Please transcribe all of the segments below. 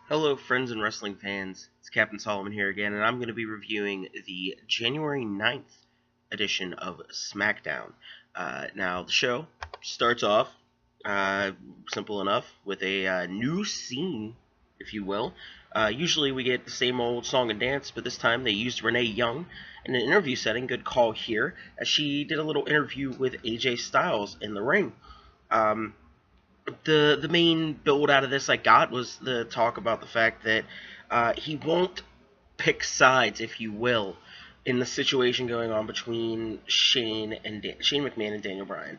Hello, friends and wrestling fans. It's Captain Solomon here again, and I'm going to be reviewing the January 9th edition of Smackdown. Now, the show starts off simple enough with a new scene, if you will. Usually we get the same old song and dance, but this time they used Renee Young in an interview setting. Good call here, as she did a little interview with AJ Styles in the ring. Um, the main build out of this I got was the talk about the fact that he won't pick sides, if you will, in the situation going on between Shane McMahon and Daniel Bryan.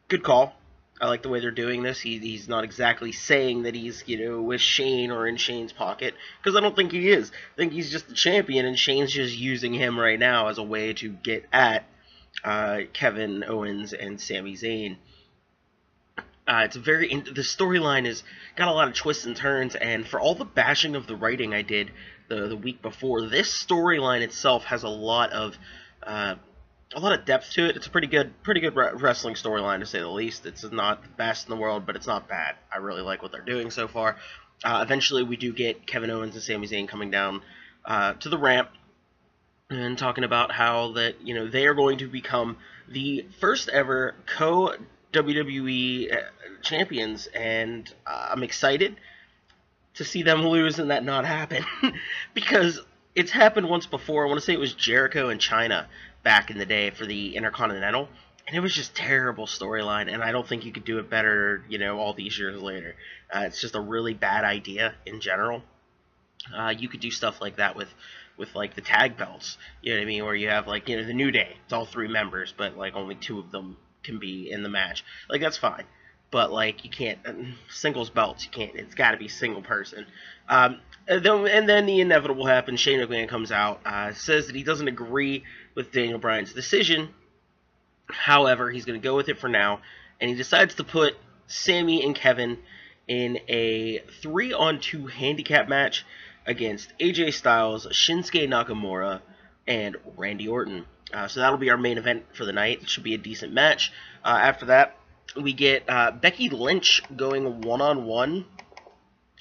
Good call. I like the way they're doing this. He's not exactly saying that he's, with Shane or in Shane's pocket, because I don't think he is. I think he's just the champion, and Shane's just using him right now as a way to get at Kevin Owens and Sami Zayn. The storyline has got a lot of twists and turns, and for all the bashing of the writing I did the week before, this storyline itself has a lot of depth to it. It's a pretty good wrestling storyline, to say the least. It's not the best in the world, but it's not bad. I really like what they're doing so far. Eventually, we do get Kevin Owens and Sami Zayn coming down to the ramp and talking about how that they are going to become the first ever co WWE champions, and I'm excited to see them lose and that not happen because it's happened once before. I want to say it was Jericho and China back in the day for the Intercontinental, and it was just terrible storyline, and I don't think you could do it better, all these years later. It's just a really bad idea in general. You could do stuff like that with like the tag belts, you know what I mean, where you have like the New Day, it's all three members, but like only two of them can be in the match. Like that's fine, but like you can't singles belts. You can't. It's got to be single person. And then the inevitable happens. Shane McMahon comes out, says that he doesn't agree with Daniel Bryan's decision. However, he's going to go with it for now, and he decides to put Sami and Kevin in a 3-on-2 handicap match against AJ Styles, Shinsuke Nakamura, and Randy Orton. So that'll be our main event for the night. It should be a decent match. After that, we get Becky Lynch going one-on-one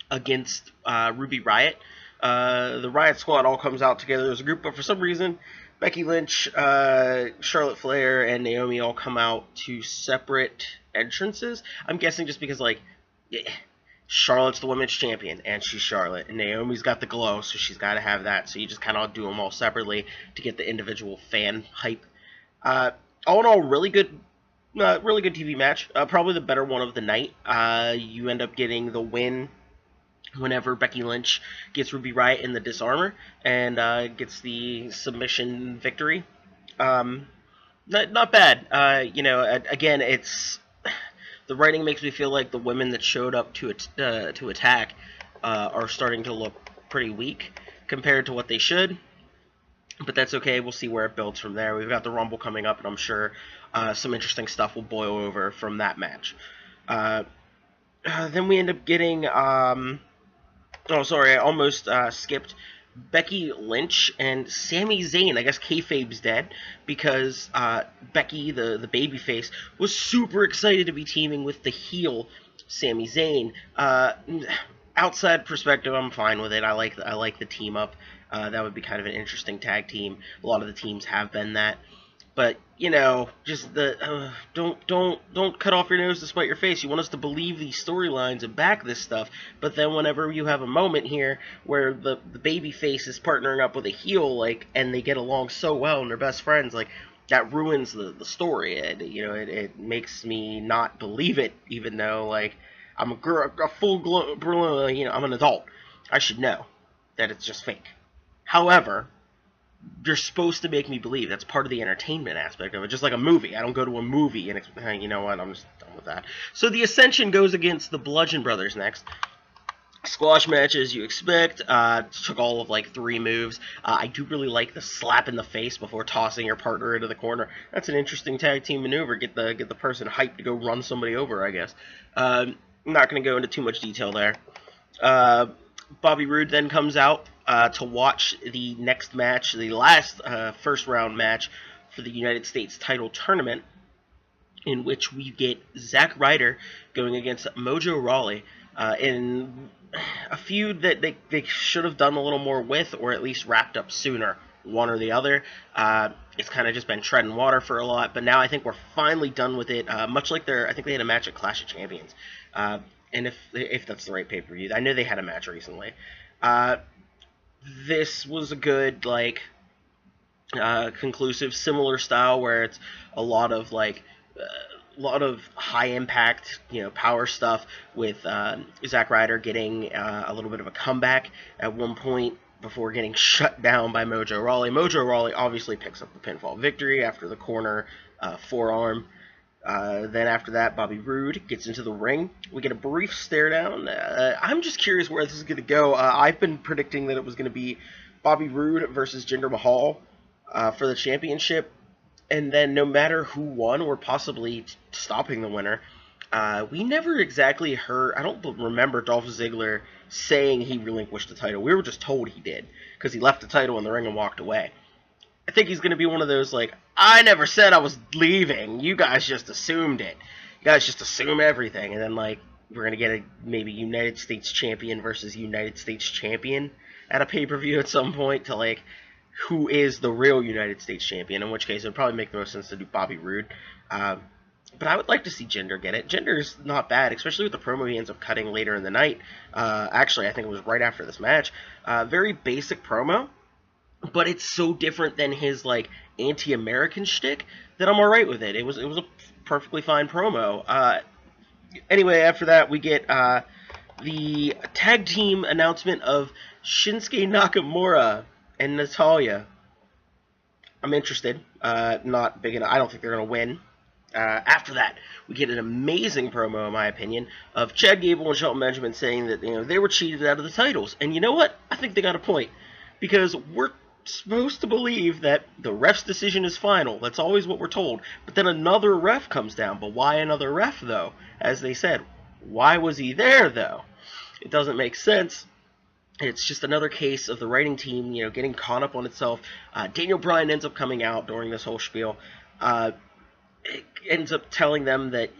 against Ruby Riott. The Riott Squad all comes out together as a group, but for some reason, Becky Lynch, Charlotte Flair, and Naomi all come out to separate entrances. I'm guessing just because, Charlotte's the women's champion, and she's Charlotte. And Naomi's got the glow, so she's got to have that. So you just kind of do them all separately to get the individual fan hype. All in all, really good TV match. Probably the better one of the night. You end up getting the win whenever Becky Lynch gets Ruby Riott in the disarmor and gets the submission victory. Not bad. Again, it's the writing makes me feel like the women that showed up to attack are starting to look pretty weak compared to what they should. But that's okay. We'll see where it builds from there. We've got the Rumble coming up, and I'm sure some interesting stuff will boil over from that match. Then we end up getting... oh, sorry, I almost skipped Becky Lynch and Sami Zayn. I guess kayfabe's dead because Becky, the babyface, was super excited to be teaming with the heel Sami Zayn. Outside perspective, I'm fine with it. I like the team up. That would be kind of an interesting tag team. A lot of the teams have been that. But just don't cut off your nose to spite your face. You want us to believe these storylines and back this stuff, but then whenever you have a moment here where the baby face is partnering up with a heel, and they get along so well and they're best friends, that ruins the story. It makes me not believe it, even though I'm a full I'm an adult. I should know that it's just fake. However, you're supposed to make me believe. That's part of the entertainment aspect of it. Just like a movie. I don't go to a movie and you know what, I'm just done with that. So the Ascension goes against the Bludgeon Brothers next. Squash match as you expect. Took all of 3 moves. I do really like the slap in the face before tossing your partner into the corner. That's an interesting tag team maneuver. Get the person hyped to go run somebody over, I guess. I'm not going to go into too much detail there. Bobby Roode then comes out to watch the next match, the last first round match for the United States title tournament, in which we get Zack Ryder going against Mojo Rawley. And a feud that they should have done a little more with, or at least wrapped up sooner, one or the other. It's kind of just been treading water for a lot, but now I think we're finally done with it. Much like I think they had a match at Clash of Champions, and if that's the right pay-per-view, I know they had a match recently. This was a good conclusive, similar style where it's a lot of high impact, power stuff with Zack Ryder getting a little bit of a comeback at one point before getting shut down by Mojo Rawley. Mojo Rawley obviously picks up the pinfall victory after the corner forearm. Then after that, Bobby Roode gets into the ring. We get a brief stare down. I'm just curious where this is going to go. I've been predicting that it was going to be Bobby Roode versus Jinder Mahal for the championship. And then no matter who won, or possibly stopping the winner, we never exactly heard. I don't remember Dolph Ziggler saying he relinquished the title. We were just told he did because he left the title in the ring and walked away. I think he's going to be one of those I never said I was leaving. You guys just assumed it. You guys just assume everything. And then we're going to get a maybe United States champion versus United States champion at a pay-per-view at some point to who is the real United States champion, in which case it would probably make the most sense to do Bobby Roode. But I would like to see Jinder get it. Jinder's not bad, especially with the promo he ends up cutting later in the night. Actually, I think it was right after this match. Very basic promo, but it's so different than his anti-American shtick that I'm alright with it. It was a perfectly fine promo. Anyway, after that we get the tag team announcement of Shinsuke Nakamura and Natalya. I'm interested. Not big enough. I don't think they're going to win. After that, we get an amazing promo, in my opinion, of Chad Gable and Shelton Benjamin saying that they were cheated out of the titles. And you know what? I think they got a point. Because we're supposed to believe that the ref's decision is final. That's always what we're told. But then another ref comes down. But why another ref, though? As they said, why was he there, though? It doesn't make sense. It's just another case of the writing team, getting caught up on itself. Daniel Bryan ends up coming out during this whole spiel. It ends up telling them that,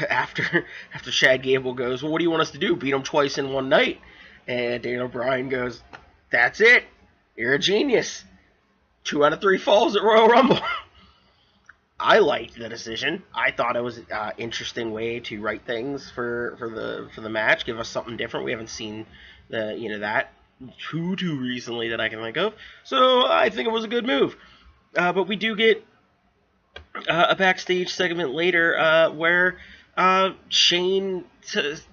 after Chad Gable goes, well, what do you want us to do? Beat him twice in one night? And Daniel Bryan goes, that's it. You're a genius. 2 out of 3 falls at Royal Rumble. I liked the decision. I thought it was an interesting way to write things for the match, give us something different. We haven't seen that too recently that I can think of. So I think it was a good move. But we do get a backstage segment later where Shane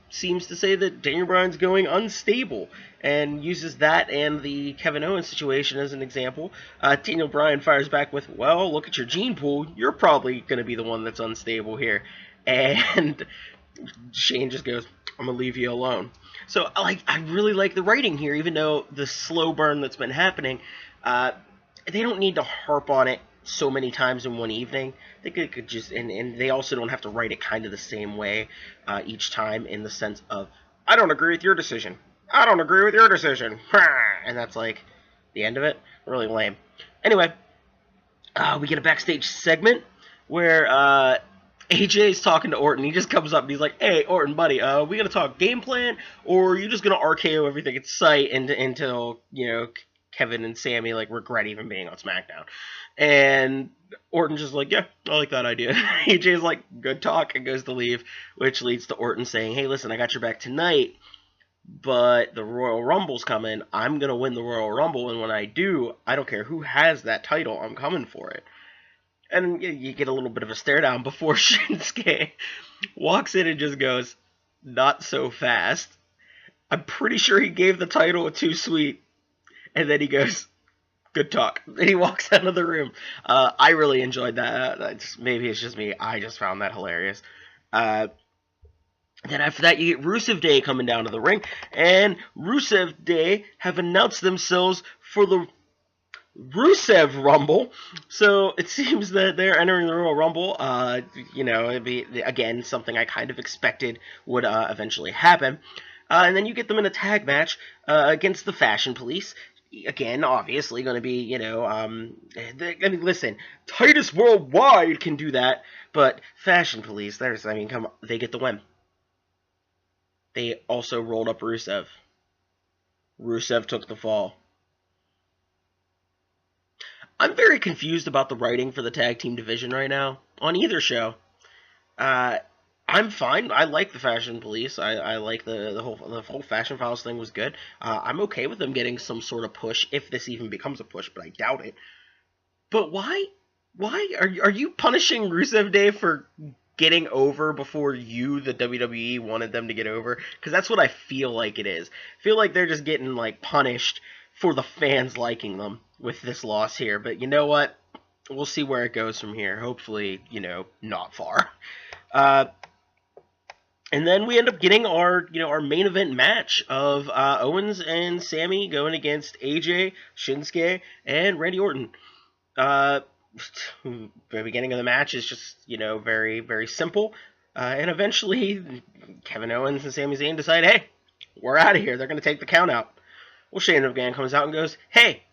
seems to say that Daniel Bryan's going unstable and uses that and the Kevin Owens situation as an example. Daniel Bryan fires back with, well, look at your gene pool. You're probably going to be the one that's unstable here. And Shane just goes, I'm going to leave you alone. So I really like the writing here, even though the slow burn that's been happening, they don't need to harp on it so many times in one evening. I think it could just, and they also don't have to write it kind of the same way each time, in the sense of, I don't agree with your decision. I don't agree with your decision. And that's the end of it. Really lame. Anyway, we get a backstage segment where AJ's talking to Orton. He just comes up and he's like, hey, Orton, buddy, we going to talk game plan, or are you just going to RKO everything in sight until, Kevin and Sammy regret even being on Smackdown? And Orton's just yeah, I like that idea. AJ's good talk, and goes to leave, which leads to Orton saying, hey, listen, I got your back tonight, but the Royal Rumble's coming. I'm going to win the Royal Rumble, and when I do, I don't care who has that title, I'm coming for it. And you get a little bit of a stare down before Shinsuke walks in and just goes, not so fast. I'm pretty sure he gave the title a too sweet. And then he goes, good talk. And he walks out of the room. I really enjoyed that. Maybe it's just me. I just found that hilarious. Then after that, you get Rusev Day coming down to the ring. And Rusev Day have announced themselves for the Rusev Rumble. So it seems that they're entering the Royal Rumble. It'd be, again, something I kind of expected would eventually happen. And then you get them in a tag match against the Fashion Police. Again, obviously going to be, listen, Titus Worldwide can do that, but Fashion Police, come on, they get the win. They also rolled up Rusev. Rusev took the fall. I'm very confused about the writing for the tag team division right now on either show. I'm fine. I like the Fashion Police. I like the whole Fashion Files thing was good. I'm okay with them getting some sort of push if this even becomes a push, but I doubt it. But why are you punishing Rusev Day for getting over before you, the WWE, wanted them to get over? Because that's what I feel like it is. I feel like they're just getting like punished for the fans liking them with this loss here. But you know what? We'll see where it goes from here. Hopefully, not far. And then we end up getting our main event match of Owens and Sammy going against AJ, Shinsuke, and Randy Orton. The beginning of the match is just, very, very simple. And eventually, Kevin Owens and Sami Zayn decide, hey, we're out of here. They're going to take the count out. Well, Shane McMahon comes out and goes, hey,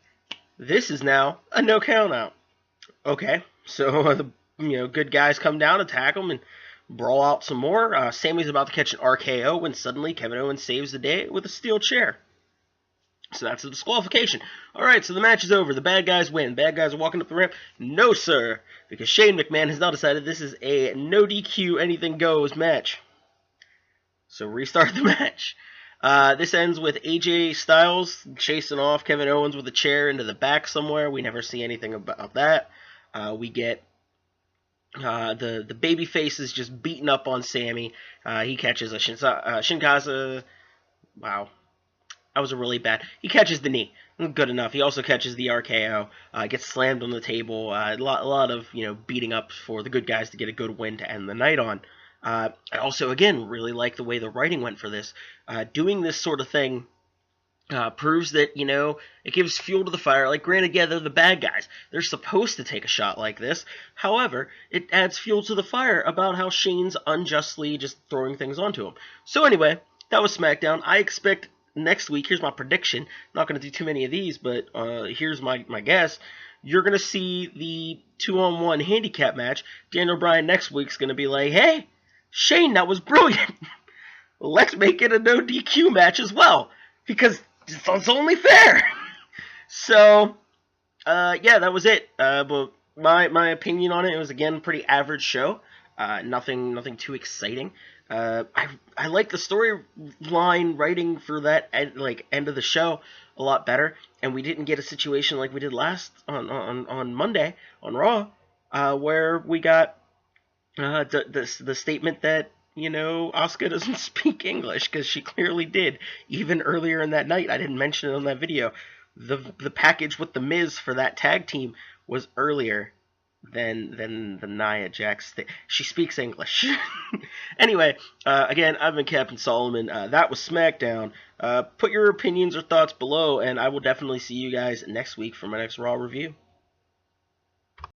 this is now a no count out. Okay, so the good guys come down, attack them, and brawl out some more. Sammy's about to catch an RKO when suddenly Kevin Owens saves the day with a steel chair. So that's a disqualification. Alright, so the match is over. The bad guys win. Bad guys are walking up the ramp. No, sir. Because Shane McMahon has now decided this is a no DQ, anything goes match. So restart the match. This ends with AJ Styles chasing off Kevin Owens with a chair into the back somewhere. We never see anything about that. We get the baby face is just beating up on Sammy. He catches a Shinkaza. Wow. That was a really bad. He catches the knee. Good enough. He also catches the RKO. Gets slammed on the table. A lot of beating up for the good guys to get a good win to end the night on. I also, again, really like the way the writing went for this. Doing this sort of thing proves that, it gives fuel to the fire. Like, granted, yeah, they're the bad guys. They're supposed to take a shot like this. However, it adds fuel to the fire about how Shane's unjustly just throwing things onto him. So anyway, that was SmackDown. I expect next week, here's my prediction. Not going to do too many of these, but here's my guess. You're going to see the 2-on-1 handicap match. Daniel Bryan next week's going to be like, hey, Shane, that was brilliant. Let's make it a no DQ match as well. Because it's only fair. So, yeah, that was it. But my opinion on it was, again, pretty average show. Nothing too exciting. I like the storyline writing for that end of the show a lot better, and we didn't get a situation like we did last on Monday on Raw, where we got the statement that Asuka doesn't speak English, because she clearly did even earlier in that night. I didn't mention it on that video. The package with the Miz for that tag team was earlier than the Nia Jax thing. She speaks English. Anyway, again, I've been Captain Solomon. That was SmackDown. Put your opinions or thoughts below, and I will definitely see you guys next week for my next Raw review.